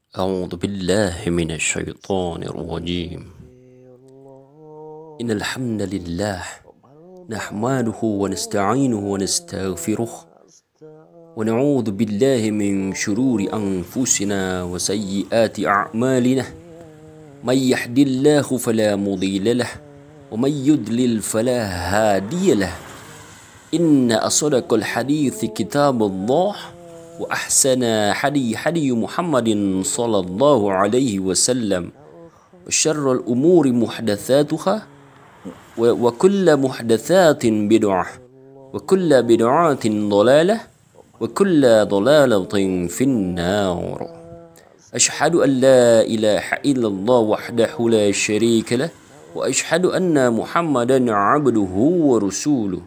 أعوذ بالله من الشيطان الرجيم. إن الحمد لله نحمده ونستعينه ونستغفره ونعوذ بالله من شرور أنفسنا وسيئات أعمالنا. من يهد الله فلا مضل له ومن يضلل فلا هادي له. إن أصدق الحديث كتاب الله وأحسن حدي محمد صلى الله عليه وسلم وشر الأمور محدثاتها وكل محدثات بدعة وكل بدعة ضلالة وكل ضلالة في النار. أشهد أن لا إله إلا الله وحده لا شريك له وأشهد أن محمدا عبده ورسوله.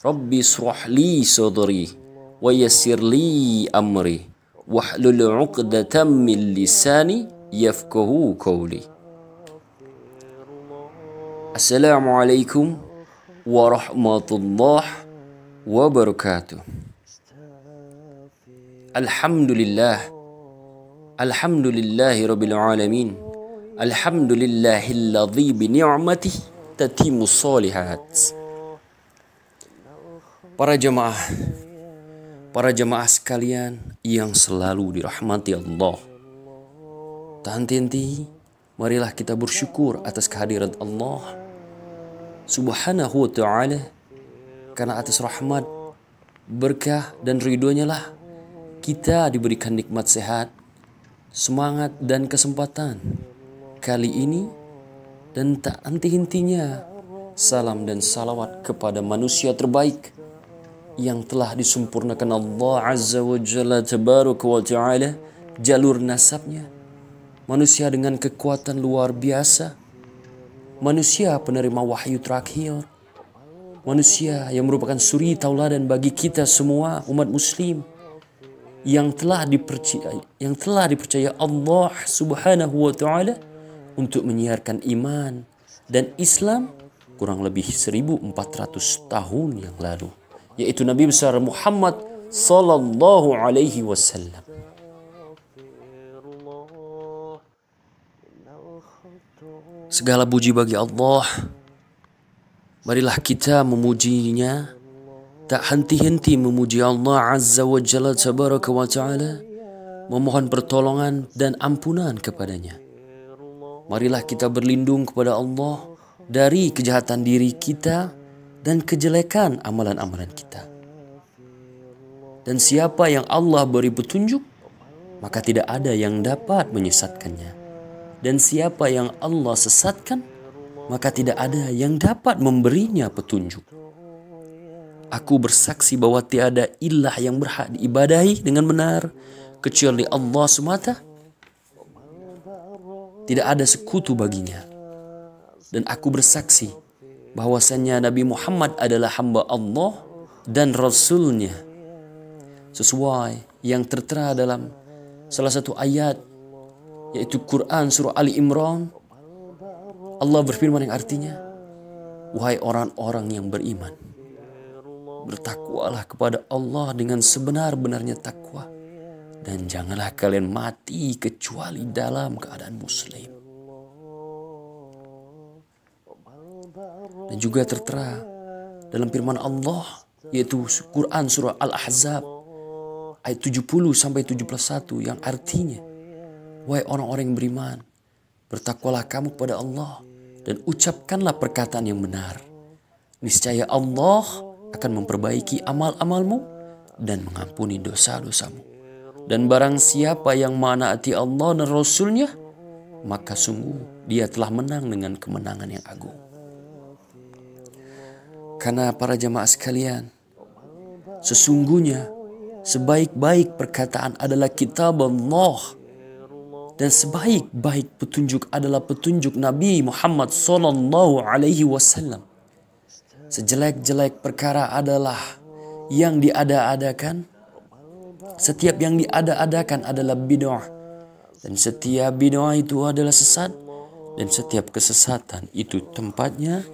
ربي اشرح لي صدري ويسر لي أمري واحلل عقدة من لساني يفقهوا قولي. السلام عليكم ورحمة الله وبركاته. الحمد لله رب العالمين. الحمد لله الذي بنعمته تتم الصالحات. Para jemaah sekalian yang selalu dirahmati Allah, tak henti-henti marilah kita bersyukur atas kehadiran Allah Subhanahu wa ta'ala, karena atas rahmat, berkah dan ridhonya lah kita diberikan nikmat sehat, semangat dan kesempatan kali ini. Dan tak henti-hentinya salam dan salawat kepada manusia terbaik yang telah disempurnakan Allah Azza wa Jalla Tabaraka wa Ta'ala jalur nasabnya. Manusia dengan kekuatan luar biasa, manusia penerima wahyu terakhir, manusia yang merupakan suri tauladan bagi kita semua umat muslim yang telah dipercaya Allah Subhanahu wa Ta'ala untuk menyiarkan iman dan Islam kurang lebih 1400 tahun yang lalu, yaitu Nabi besar Muhammad sallallahu alaihi wasallam. Segala puji bagi Allah. Marilah kita memujinya, tak henti-henti memuji Allah Azza wa Jalla Tabaraka wa Ta'ala, memohon pertolongan dan ampunan kepadanya. Marilah kita berlindung kepada Allah dari kejahatan diri kita dan kejelekan amalan-amalan kita. Dan siapa yang Allah beri petunjuk, maka tidak ada yang dapat menyesatkannya. Dan siapa yang Allah sesatkan, maka tidak ada yang dapat memberinya petunjuk. Aku bersaksi bahwa tiada ilah yang berhak diibadahi dengan benar kecuali Allah semata. Tidak ada sekutu baginya. Dan aku bersaksi bahwasannya Nabi Muhammad adalah hamba Allah dan Rasulnya, sesuai yang tertera dalam salah satu ayat, yaitu Quran surah Ali Imran. Allah berfirman yang artinya, wahai orang-orang yang beriman, bertakwalah kepada Allah dengan sebenar-benarnya takwa, dan janganlah kalian mati kecuali dalam keadaan muslim. Dan juga tertera dalam firman Allah, yaitu Quran surah Al-Ahzab ayat 70-71 yang artinya, wahai orang-orang yang beriman, bertakwalah kamu kepada Allah dan ucapkanlah perkataan yang benar. Niscaya Allah akan memperbaiki amal-amalmu dan mengampuni dosa-dosamu. Dan barang siapa yang menaati Allah dan Rasulnya, maka sungguh dia telah menang dengan kemenangan yang agung. Karena para jamaah sekalian, sesungguhnya sebaik-baik perkataan adalah kitab Allah, dan sebaik-baik petunjuk adalah petunjuk Nabi Muhammad sallallahu alaihi wasallam. Sejelek-jelek perkara adalah yang diada-adakan. Setiap yang diada-adakan adalah bid'ah, dan setiap bid'ah itu adalah sesat, dan setiap kesesatan itu tempatnya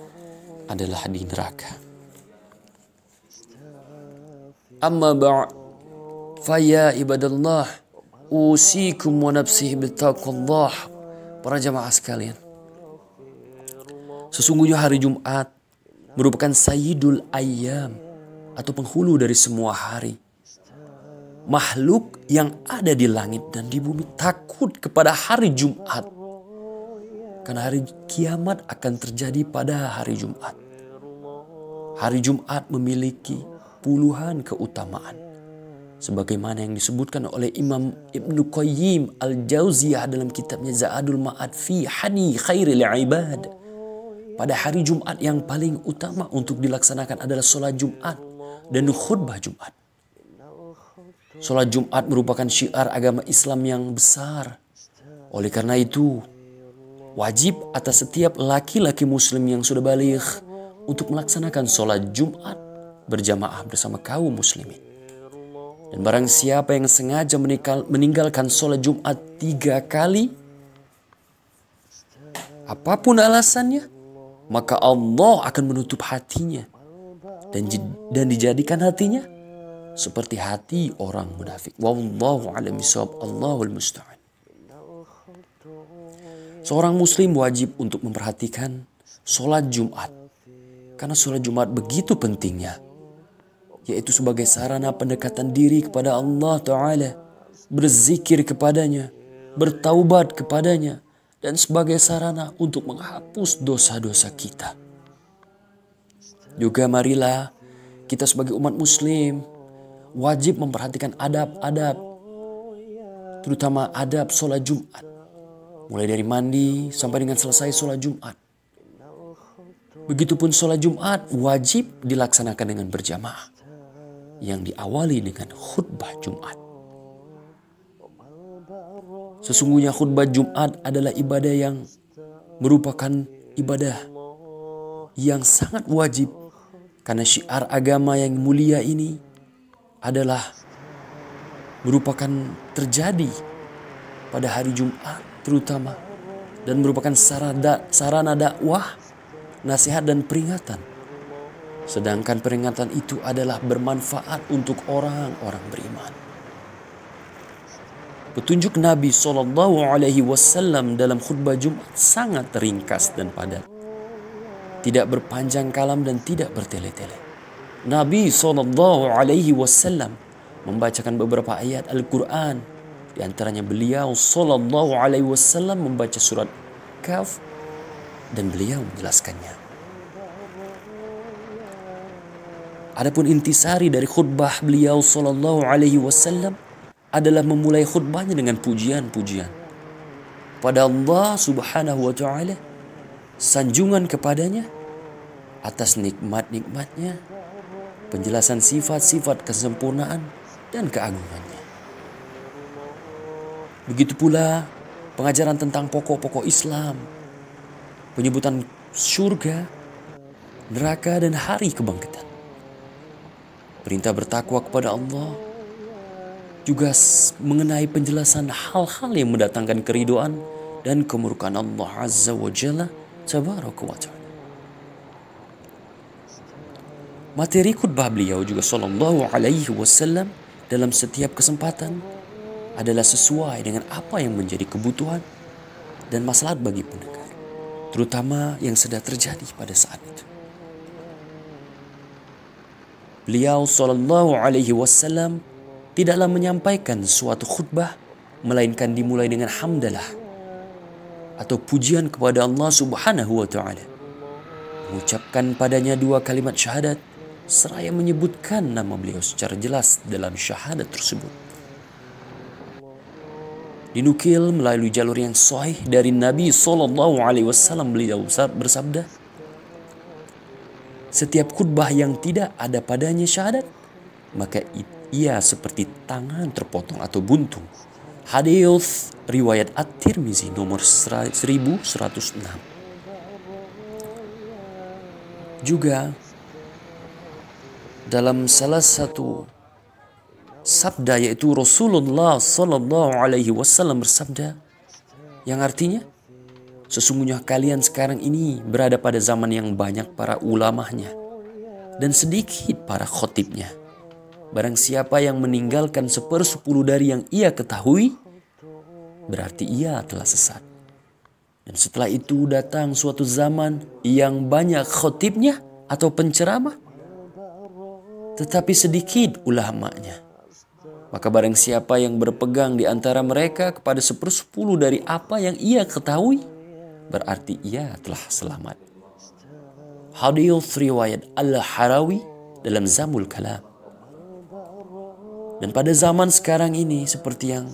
adalah di neraka. Amma ba'd, faya ibadallah, Usikum wa nafsi bittaqullah. Para jamaah sekalian, sesungguhnya hari Jumat merupakan sayyidul ayyam atau penghulu dari semua hari. Makhluk yang ada di langit dan di bumi takut kepada hari Jumat. Karena hari kiamat akan terjadi pada hari Jumat. Hari Jumat memiliki puluhan keutamaan. Sebagaimana yang disebutkan oleh Imam Ibnu Qayyim Al-Jauziyah dalam kitabnya Za'adul Ma'ad fi Hadi Khairil Ibad. Pada hari Jumat yang paling utama untuk dilaksanakan adalah sholat Jumat dan khutbah Jumat. Sholat Jumat merupakan syiar agama Islam yang besar. Oleh karena itu, wajib atas setiap laki-laki muslim yang sudah baligh untuk melaksanakan sholat Jumat berjamaah bersama kaum muslimin. Dan barang siapa yang sengaja meninggalkan sholat Jumat 3 kali, apapun alasannya, maka Allah akan menutup hatinya dan dijadikan hatinya seperti hati orang munafik. Wallahu a'lam bishawab. Allahul musta'an. Seorang muslim wajib untuk memperhatikan sholat Jumat. Karena sholat Jumat begitu pentingnya. Yaitu sebagai sarana pendekatan diri kepada Allah Ta'ala. Berzikir kepadanya. Bertaubat kepadanya. Dan sebagai sarana untuk menghapus dosa-dosa kita. Juga marilah kita sebagai umat muslim wajib memperhatikan adab-adab. Terutama adab sholat Jumat. Mulai dari mandi sampai dengan selesai sholat Jumat. Begitupun sholat Jumat wajib dilaksanakan dengan berjamaah. Yang diawali dengan khutbah Jumat. Sesungguhnya khutbah Jumat adalah ibadah yang merupakan ibadah yang sangat wajib. Karena syiar agama yang mulia ini adalah merupakan terjadi pada hari Jumat terutama. Dan merupakan sarana dakwah, nasihat dan peringatan. Sedangkan peringatan itu adalah bermanfaat untuk orang-orang beriman. Petunjuk Nabi SAW dalam khutbah Jumat sangat ringkas dan padat. Tidak berpanjang kalam dan tidak bertele-tele. Nabi SAW membacakan beberapa ayat Al-Quran. Di antaranya beliau SAW membaca surat Kahf dan beliau menjelaskannya. Adapun intisari dari khutbah beliau SAW adalah memulai khutbahnya dengan pujian-pujian pada Allah Subhanahu wa Ta'ala, sanjungan kepadanya atas nikmat-nikmatnya, penjelasan sifat-sifat kesempurnaan dan keagungannya. Begitu pula pengajaran tentang pokok-pokok Islam, penyebutan surga, neraka dan hari kebangkitan. Perintah bertakwa kepada Allah, juga mengenai penjelasan hal-hal yang mendatangkan keridhaan dan kemurkaan Allah Azza wa Jalla Tabaraka wa Ta'ala. Materi khutbah beliau juga sallallahu alaihi wasallam dalam setiap kesempatan adalah sesuai dengan apa yang menjadi kebutuhan dan maslahat bagi pendengar, terutama yang sedang terjadi pada saat itu. Beliau sallallahu alaihi wasallam tidaklah menyampaikan suatu khutbah melainkan dimulai dengan hamdalah atau pujian kepada Allah Subhanahu wa Ta'ala. Mengucapkan padanya 2 kalimat syahadat seraya menyebutkan nama beliau secara jelas dalam syahadat tersebut. Dinukil melalui jalur yang sahih dari Nabi sallallahu alaihi wasallam, beliau bersabda, setiap khutbah yang tidak ada padanya syahadat, maka ia seperti tangan terpotong atau buntung. Hadits riwayat At-Tirmizi nomor 1106. Juga dalam salah satu sabda, yaitu Rasulullah sallallahu alaihi wasallam bersabda yang artinya, sesungguhnya kalian sekarang ini berada pada zaman yang banyak para ulamanya dan sedikit para khotibnya. Barang siapa yang meninggalkan 1/10 dari yang ia ketahui, berarti ia telah sesat. Dan setelah itu datang suatu zaman yang banyak khotibnya atau penceramah, tetapi sedikit ulamanya. Maka barang siapa yang berpegang di antara mereka kepada 1/10 dari apa yang ia ketahui, berarti ia telah selamat. Hadits riwayat Al-Harawi dalam Zamul Kalam. Dan pada zaman sekarang ini, seperti yang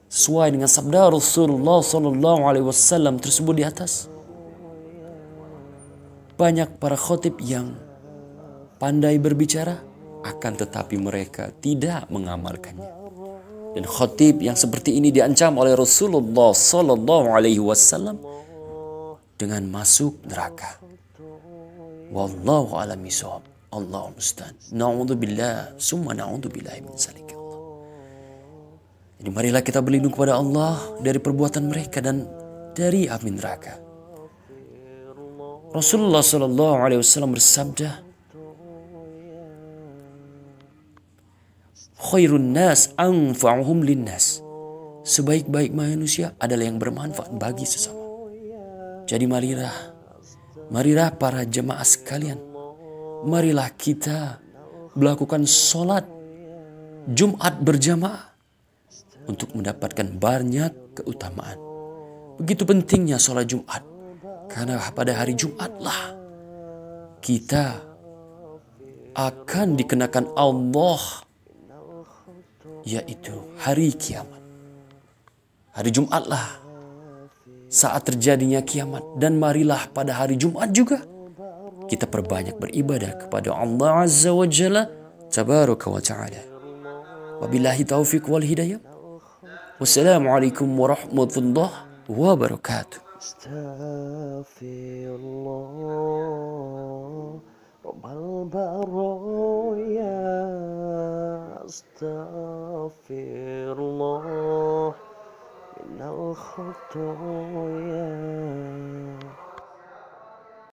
sesuai dengan sabda Rasulullah SAW tersebut di atas, banyak para khotib yang pandai berbicara, akan tetapi mereka tidak mengamalkannya. Dan khotib yang seperti ini diancam oleh Rasulullah SAW dengan masuk neraka. Wallahu a'lam bishawab. Allahu musta'an. Na'udzubillah, summa na'udzubillah min zalika. Jadi marilah kita berlindung kepada Allah dari perbuatan mereka dan dari api neraka. Rasulullah SAW bersabda, khairun nas anfa'uhum linnas. Sebaik-baik manusia adalah yang bermanfaat bagi sesama. Jadi marilah para jemaah sekalian, marilah kita melakukan sholat Jumat berjamaah untuk mendapatkan banyak keutamaan. Begitu pentingnya sholat Jumat, karena pada hari Jumatlah kita akan dikenakan Allah, yaitu hari kiamat. Hari Jumatlah saat terjadinya kiamat. Dan marilah pada hari Jumat juga kita perbanyak beribadah kepada Allah Azza wa Jalla Tabaraka wa Ta'ala. Wabillahi taufiq wal hidayah. Wassalamualaikum warahmatullahi wabarakatuh. Astaghfirullah Rabbal baraya. Astaghfirullah minal khotoya.